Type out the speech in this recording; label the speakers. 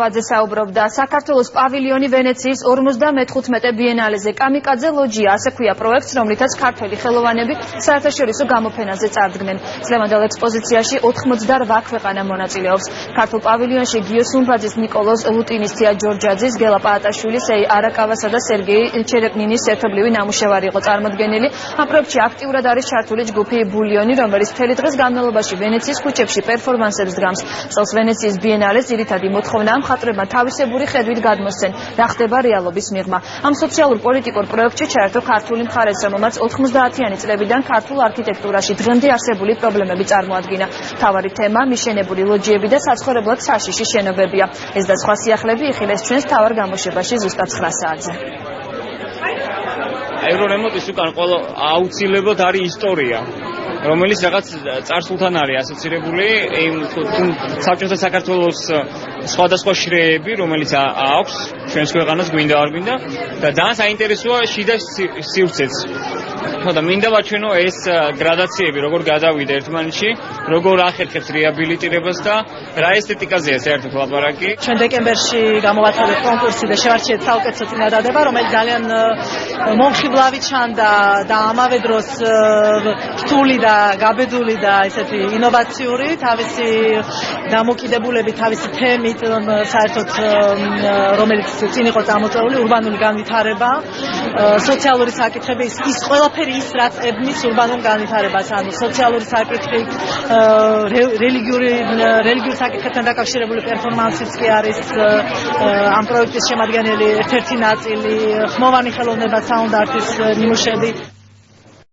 Speaker 1: ვაძე საუბრობდა საქართველოს პავილიონი ვენეციის 54 ბიენალეზე კამიკაძე ლოჯია, ასე ქვია პროექტს, რომლითაც ქართველი ხელოვანები საერთაშორისო გამოფენაზე წარდგნენ. წლევანდელ ექსპოზიციაში 88 ქვეყანა მონაწილეობს. ქართულ პავილიონში გიო სუმბაძის, ნიკოლოზ ლუტინისთია ჯორჯაძის, გელა პაატაშვილის, არაკავასა და სერგეი ჩერეპნინის ერთობლივი ნამუშევარი იყო წარმოდგენილი. ამ პროექტში აქტიურად არის ჩართული ჯგუფი ბულიონი, რომელიც მთელი დღის განმავლობაში ვენეციის ქუჩებში პერფორმანსებს დგამს. წელს ვენეციის ბიენალეს ძირითადი მოთხოვნა მხატვრებმა თავისებური ხედვით გადმოსცენ, რა ხდება რეალობის მიღმა. ამ სოციალურ პოლიტიკურ პროექტში ჩაერთო ქართული მხარეს, რომელმაც 90-იანი წლებიდან ქართულ არქიტექტურაში დღემდე არსებული პრობლემები წარმოადგინა. მთავარი თემა მიშენებული ლოჯიები და საცხოვრებლად საშიში შენობებია. ეს და სხვა სიახლეები იხილეს ჩვენს მთავარ გამოშვებაში ზუსტად 9 საათზე.
Speaker 2: ევრორემონტის უკან ყველა აუცილებლად არის ისტორია, რომელიც რაღაც წარსულთან არის ასოცირებული, იმ საბჭოთა საქართველოს სხვადასხვა შრეები, რომელიც აქვს ჩვენს ქვეყანას გვინდა არ გვინდა და ძალიან საინტერესოა შიდა სივრცეც. და მინდა ვაჩვენო ეს გრადაციები, როგორ გადავიდა ერთმანეთში, როგორ ახერხებს რეაბილიტირებას და რა ესთეტიკაზეა საერთოდ ლაპარაკი.
Speaker 3: ჩვენ დეკემბერში გამოვაცვალეთ კონკურსი და შევარჩიეთ საუკეთესო წინადადება, რომელიც ძალიან მომხიბლავი ჩანდა და ამავე დროს რთული და გაბედული და ესეთი ინოვაციური, თავისი დამოკიდებულებით, თავისი თემით, საერთოდ რომელიც წინ იყო წამოწეული, ურბანული განვითარება, სოციალური საკითხები, ის ყველაფერი ის რაც ებნის ურბანულ განვითარებას, ანუ სოციალური საკითხი, რელიგიურ საკითხებთან დაკავშირებული პერფორმანსიც კი არის ამ პროექტის შემადგენელი ერთ-ერთი ნაწილი, ხმოვანი ხელოვნება, საუნდ არტის ნიმუშები.